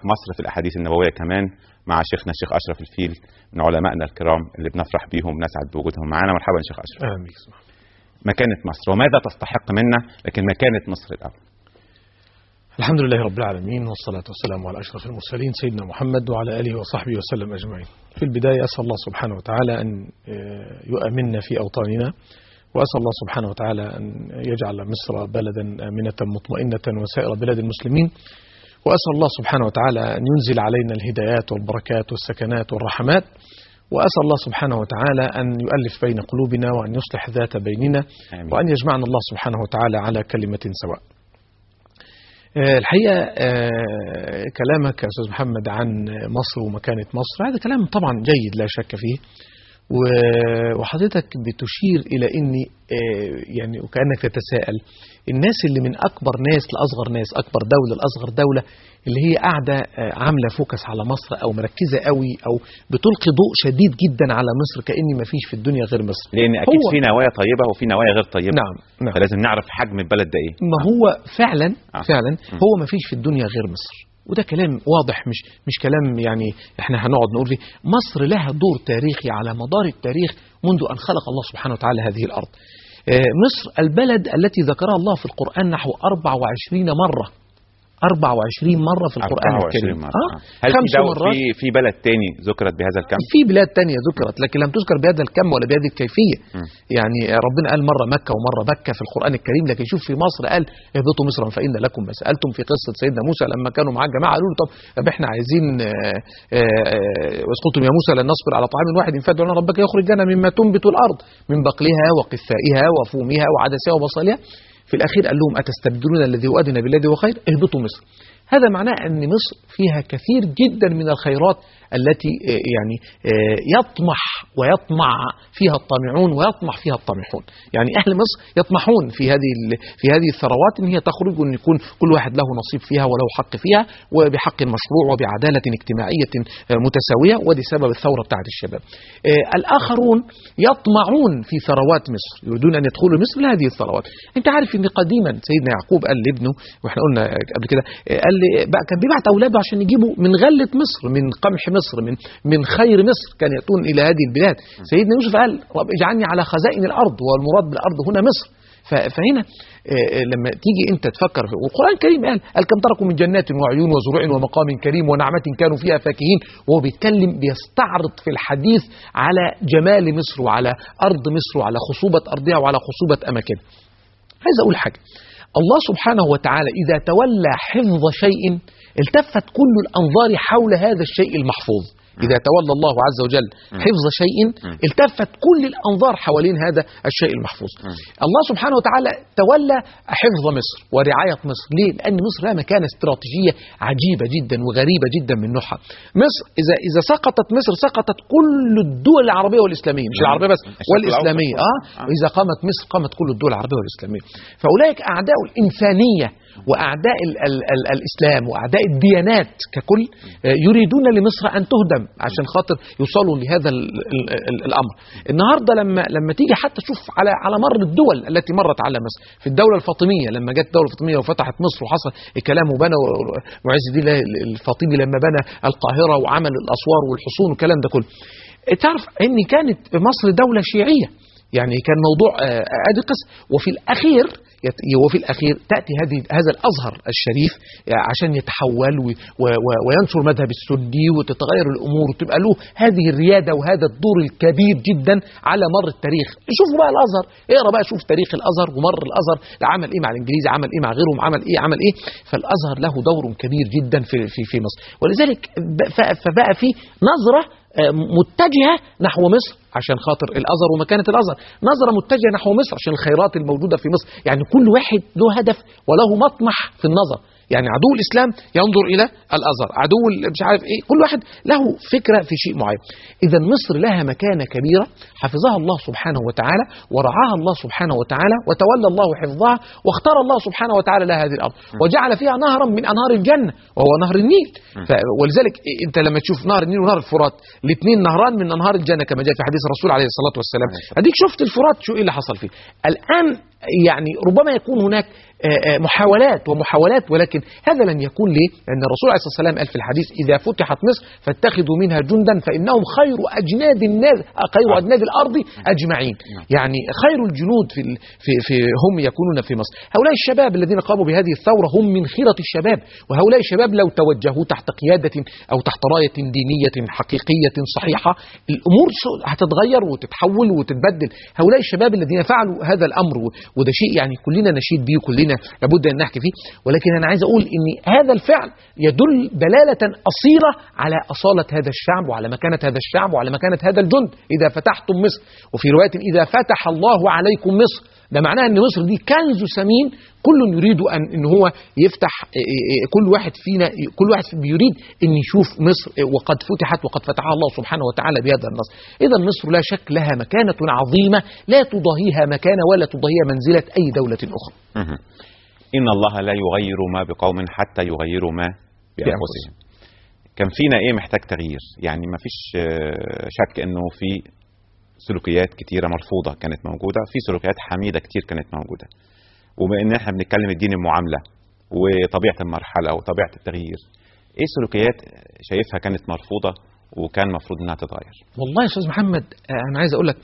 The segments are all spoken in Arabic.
في مصر في الأحاديث النبوية كمان مع شيخنا الشيخ أشرف الفيل من علمائنا الكرام اللي بنفرح بيهم، نسعد بوجودهم معنا. مرحبا شيخ أشرف. مكانة مصر وماذا تستحق منا، لكن مكانة مصر الأول. الحمد لله رب العالمين، والصلاة والسلام على أشرف المرسلين سيدنا محمد وعلى آله وصحبه وسلم أجمعين. في البداية أسأل الله سبحانه وتعالى أن يؤمننا في أوطاننا، وأسأل الله سبحانه وتعالى أن يجعل مصر بلدا آمنة مطمئنة وسائر بلاد المسلمين، وأسأل الله سبحانه وتعالى أن ينزل علينا الهدايات والبركات والسكنات والرحمات، وأسأل الله سبحانه وتعالى أن يؤلف بين قلوبنا وأن يصلح ذات بيننا، وأن يجمعنا الله سبحانه وتعالى على كلمة سواء. الحقيقة كلامك يا أستاذ محمد عن مصر ومكانة مصر هذا كلام طبعا جيد لا شك فيه، وحضرتك بتشير إلى أن يعني وكأنك تتساءل الناس اللي من أكبر ناس لأصغر ناس، أكبر دولة لأصغر دولة، اللي هي قاعدة عاملة فوكس على مصر أو مركزة قوي أو بتلقي ضوء شديد جدا على مصر كأن ما فيش في الدنيا غير مصر، لأن أكيد في نوايا طيبة وفي نوايا غير طيبة. نعم. فلازم نعرف حجم البلد ده إيه. ما هو فعلا هو ما فيش في الدنيا غير مصر، وده كلام واضح، مش كلام يعني احنا هنقعد نقول فيه. مصر لها دور تاريخي على مدار التاريخ منذ أن خلق الله سبحانه وتعالى هذه الأرض. مصر البلد التي ذكرها الله في القرآن نحو 24 مرة في القرآن الكريم. هل في بلد تاني ذكرت بهذا الكم؟ في بلاد تانية ذكرت لكن لم تذكر بهذا الكم ولا بهذه الكيفية. يعني ربنا قال مرة مكة ومرة بكة في القرآن الكريم، لكن شوف في مصر قال اهبطوا مصرا فإن لكم ما سألتم. في قصة سيدنا موسى لما كانوا معاه الجماعة قالوا له طب احنا عايزين واسقطوا يا موسى لن نصبر على طعام واحد فادع لنا ربك يخرج لنا مما تنبت الأرض من بقلها وقثائها وفومها وعدسها وبصلها. في الأخير قال لهم أتستبدلون الذي هو أدنى بالذي هو خير، اهبطوا مصر. هذا معناه أن مصر فيها كثير جدا من الخيرات التي يعني يطمع فيها الطامعون ويطمح فيها الطامحون. يعني أهل مصر يطمحون في هذه الثروات أن هي تخرج وأن يكون كل واحد له نصيب فيها وله حق فيها وبحق مشروع وبعدالة اجتماعية متساوية، ودي سبب الثورة بتاعت الشباب. الآخرون يطمعون في ثروات مصر، يريدون أن يدخلوا مصر لهذه الثروات. أنت عارف أن قديما سيدنا يعقوب قال لابنه، وإحنا قلنا قبل كده، قال كان بيبعت أولاده عشان يجيبوا من غلة مصر، من قمح مصر، من خير مصر، كان يأتون إلى هذه البلاد. سيدنا يوسف قال رب اجعلني على خزائن الأرض، والمراد بالأرض هنا مصر. فهنا لما تيجي أنت تفكر في والقرآن الكريم قال كم تركوا من جنات وعيون وزروع ومقام كريم ونعمة كانوا فيها فاكهين، وهو بيستعرض في الحديث على جمال مصر وعلى أرض مصر وعلى خصوبة أرضها وعلى خصوبة أماكنها. عايز أقول حاجة، الله سبحانه وتعالى إذا تولى حفظ شيء التفت كل الأنظار حول هذا الشيء المحفوظ. إذا تولى الله عز وجل حفظ شيء التفت كل الأنظار حوالين هذا الشيء المحفوظ. الله سبحانه وتعالى تولى حفظ مصر ورعاية مصر. ليه؟ لأن مصر لها مكانة استراتيجية عجيبة جدا وغريبة جدا من نوعها. مصر إذا سقطت مصر سقطت كل الدول العربية والإسلامية، مش العربية بس والإسلامية. وإذا قامت مصر قامت كل الدول العربية والإسلامية. فأولئك أعداء الإنسانية وأعداء الإسلام وأعداء الديانات ككل يريدون لمصر أن تهدم عشان خاطر يوصلوا لهذا الأمر. النهاردة لما تيجي حتى تشوف على مر الدول التي مرت على مصر، في الدولة الفاطمية لما جت الدولة الفاطمية وفتحت مصر وحصل الكلام وبنى معز الدين الفاطمي لما بنى القاهرة وعمل الأسوار والحصون والكلام ده كله، تعرف أن كانت مصر دولة شيعية. يعني كان موضوع ادي قصه. وفي الأخير تأتي هذا الأزهر الشريف عشان يتحول وينشر مذهب السني وتتغير الأمور وتبقى له هذه الريادة وهذا الدور الكبير جدا على مر التاريخ. شوفوا بقى الأزهر، اقرأ بقى شوف تاريخ الأزهر ومر الأزهر عمل إيه مع الإنجليز، عمل إيه مع غيرهم، عمل إيه. فالأزهر له دور كبير جدا في مصر، ولذلك فبقى في نظرة متجهة نحو مصر عشان خاطر الأزهر ومكانة الأزهر، نظرة متجهة نحو مصر عشان الخيرات الموجودة في مصر. يعني كل واحد له هدف وله مطمح في النظر. يعني عدو الإسلام ينظر إلى الأزهر، عدو مش عارف إيه، كل واحد له فكرة في شيء معين. إذا مصر لها مكانة كبيرة حفظها الله سبحانه وتعالى ورعاها الله سبحانه وتعالى وتولى الله حفظها، واختار الله سبحانه وتعالى لها هذه الأرض وجعل فيها نهرا من أنهار الجنة وهو نهر النيل. ولذلك أنت لما تشوف نهر النيل ونهر الفرات الاثنين نهران من أنهار الجنة كما جاء في حديث الرسول عليه الصلاة والسلام. أديك شفت الفرات شو إيه اللي حصل فيه الآن. يعني ربما يكون هناك محاولات ولكن ولكن هذا لن يكون ليه؟ لأن الرسول عليه الصلاة والسلام قال في الحديث إذا فتحت مصر فاتخذوا منها جندا فإنهم خير أجناد الناس خير أجناد الأرض أجمعين. يعني خير الجنود في هم يكونون في مصر. هؤلاء الشباب الذين قاموا بهذه الثورة هم من خيرة الشباب، وهؤلاء الشباب لو توجهوا تحت قيادة أو تحت راية دينية حقيقية صحيحة الأمور هتتغير وتتحول وتتبدل. هؤلاء الشباب الذين فعلوا هذا الأمر وده شيء يعني كلنا نشيد به وكلنا لابد أن نحكي فيه، ولكن أنا عايز أقول إن هذا الفعل يدل دلالة أصيلة على أصالة هذا الشعب وعلى مكانة هذا الشعب وعلى مكانة هذا الجند. إذا فتحتم مصر، وفي رواية إذا فتح الله عليكم مصر، ده معناه ان مصر دي كنز ثمين كل يريد ان هو يفتح، كل واحد فينا كل واحد بيريد ان يشوف مصر وقد فتحت وقد فتحها الله سبحانه وتعالى بهذا النصر. اذا مصر لا شك لها مكانة عظيمة لا تضاهيها مكانة ولا تضاهيها منزلة اي دولة اخرى. ان الله لا يغير ما بقوم حتى يغيروا ما بانفسهم. كان فينا ايه محتاج تغيير، يعني ما فيش شك انه في سلوكيات كتيرة مرفوضة كانت موجودة، في سلوكيات حميدة كتير كانت موجودة. وبما ان احنا بنتكلم الدين المعاملة وطبيعة المرحلة وطبيعة التغيير، ايه سلوكيات شايفها كانت مرفوضة وكان مفروض انها تتغير؟ والله يا استاذ محمد انا عايز اقول لك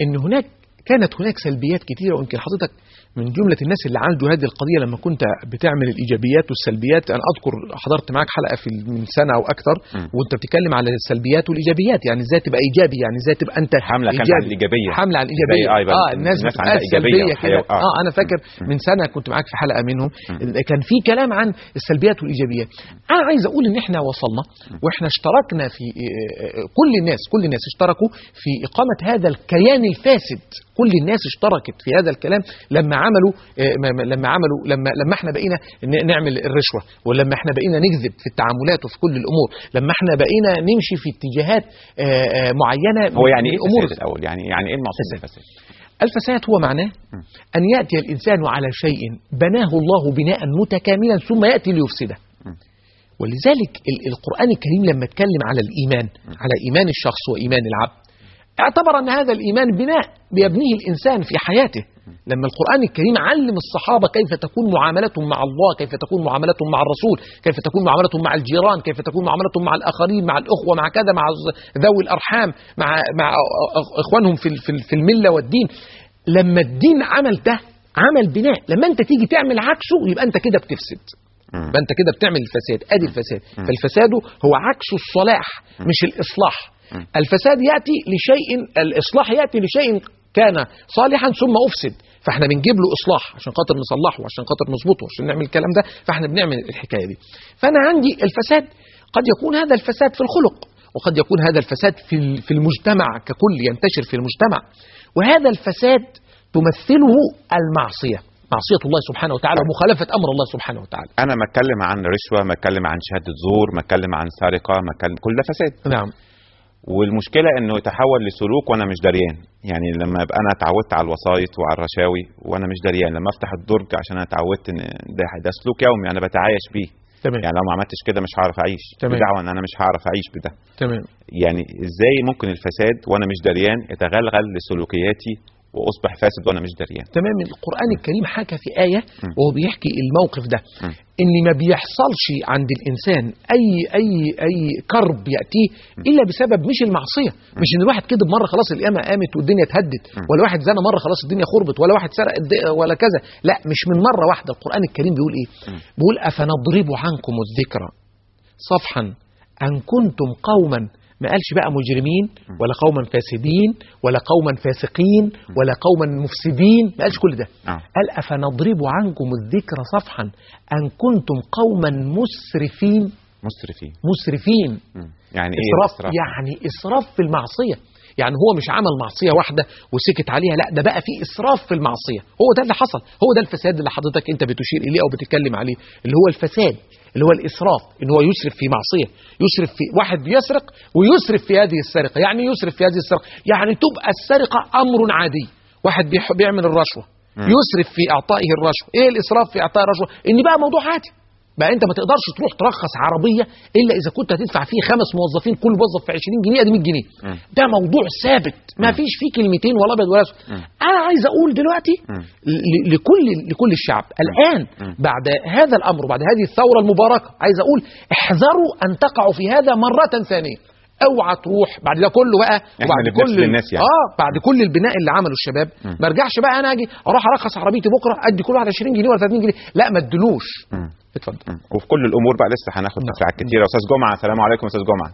ان كانت هناك سلبيات كتيرة، ويمكن حضرتك من جملة الناس اللي عالجوا هذه القضية لما كنت بتعمل الإيجابيات والسلبيات. أنا أذكر حضرت معك حلقة من سنة أو أكثر وأنت بتتكلم على السلبيات والإيجابيات، يعني إزاي تبقى إيجابي، يعني إزاي تبقى أنت حملة إيجابي. كانت عن الإيجابية، حملة عن الإيجابية. الناس بتبقى سلبية كده. أنا فاكر من سنة كنت معك في حلقة منهم كان في كلام عن السلبيات والإيجابيات. أنا عايز أقول إن إحنا وصلنا وإحنا اشتركنا في كل الناس اشتركوا في إقامة هذا الكيان الفاسد. كل الناس اشتركت في هذا الكلام لما احنا بقينا نعمل الرشوة، ولما احنا بقينا نكذب في التعاملات وفي كل الامور، لما احنا بقينا نمشي في اتجاهات معينة. هو يعني ايه الفساد الاول؟ يعني ايه المقصود بالفساد؟ الفساد هو معناه ان يأتي الانسان على شيء بناه الله بناء متكاملا ثم يأتي ليفسده. ولذلك القرآن الكريم لما اتكلم على الإيمان، على إيمان الشخص وإيمان العبد، اعتبر أن هذا الإيمان بناء بيبنيه الإنسان في حياته. لما القرآن الكريم علم الصحابة كيف تكون معاملتهم مع الله، كيف تكون معاملتهم مع الرسول، كيف تكون معاملتهم مع الجيران، كيف تكون معاملتهم مع الآخرين، مع الأخوة، مع كذا، مع ذوي الأرحام، مع إخوانهم في الملة والدين. لما الدين عمل ده عمل بناء، لما أنت تيجي تعمل عكسه يبقى أنت كده بتفسد، يبقى أنت كده بتعمل الفساد. أدي الفساد. فالفساد هو عكس الصلاح مش الإصلاح. الفساد يأتي لشيء، الإصلاح يأتي لشيء كان صالحا ثم أفسد، فاحنا بنجيب له إصلاح عشان خاطر نصلحه، عشان خاطر نظبطه، عشان نعمل الكلام ده، فاحنا بنعمل الحكاية دي. فأنا عندي الفساد قد يكون هذا الفساد في الخلق، وقد يكون هذا الفساد في المجتمع ككل، ينتشر في المجتمع. وهذا الفساد تمثله المعصية، معصية الله سبحانه وتعالى ومخالفة أمر الله سبحانه وتعالى. أنا ما أتكلم عن رشوة، ما أتكلم عن شهادة زور، ما أتكلم عن سرقة، ما أتكلم، كل ده فساد. نعم. والمشكلة انه يتحول لسلوك وانا مش دريان. يعني لما ابقى انا اتعودت على الوسايط وعلى الرشاوي وانا مش دريان، لما افتح الدرج عشان انا اتعودت ان ده سلوك يومي انا بتعايش بيه. تمام. يعني لو ما عملتش كده مش هعرف اعيش. بدعوة ان انا مش هعرف اعيش بده. تمام. يعني ازاي ممكن الفساد وانا مش دريان يتغلغل لسلوكياتي واصبح فاسد وانا مش دريان؟ تمام. القرآن الكريم حكى في آية وهو بيحكي الموقف ده ان ما بيحصلش عند الانسان اي كرب ياتيه الا بسبب مش المعصيه، مش ان الواحد كده مره خلاص القيامه قامت والدنيا اتهدت، ولا واحد زنى مره خلاص الدنيا خربت، ولا واحد سرق ولا كذا. لا، مش من مره واحده. القرآن الكريم بيقول ايه؟ بيقول افنضرب عنكم الذكرى صفحا ان كنتم قوما، ما قالش بقى مجرمين ولا قوما فاسدين ولا قوما فاسقين ولا قوما مفسدين، ما قالش كل ده. قال أفنضرب عنكم الذكر صفحا أن كنتم قوما مسرفين. يعني إيه إسراف؟ يعني إسراف في المعصية. يعني هو مش عمل معصية واحدة وسكت عليها، لا ده بقى فيه إسراف في المعصية. هو ده اللي حصل، هو ده الفساد اللي حضرتك أنت بتشير إليه أو بتتكلم عليه، اللي هو الفساد، اللي هو الإسراف، إن هو يسرف في معصية، يسرف في واحد بيسرق ويسرف في هذه السرقة. يعني يسرف في هذه السرقة يعني تبقى السرقة أمر عادي، واحد بيعمل الرشوة يسرف في إعطائه الرشوة. إيه الإسراف في إعطاء الرشوة؟ إن بقى موضوع عادي، بقى انت ما تقدرش تروح ترخص عربيه الا اذا كنت هتدفع فيه 5 موظفين، كل موظف في 20 جنيه ادي 100 جنيه. ده موضوع ثابت ما فيش فيه كلمتين ولا ابيض ولا اسود. انا عايز اقول دلوقتي لكل الشعب الان بعد هذا الامر وبعد هذه الثوره المباركه، عايز اقول احذروا ان تقعوا في هذا مره ثانيه. اوعى تروح بعد ده كله بقى وبعد كل الناس يعني. بعد كل البناء اللي عمله الشباب ما ارجعش بقى انا اجي اروح ارخص عربيتي بكره ادي كل واحد 20 جنيه ولا 30 جنيه، لا ما ادلوش. اتفضل. وفي كل الامور بقى لسه هناخد تفريعات كتيره. استاذ جمعه، السلام عليكم استاذ جمعه.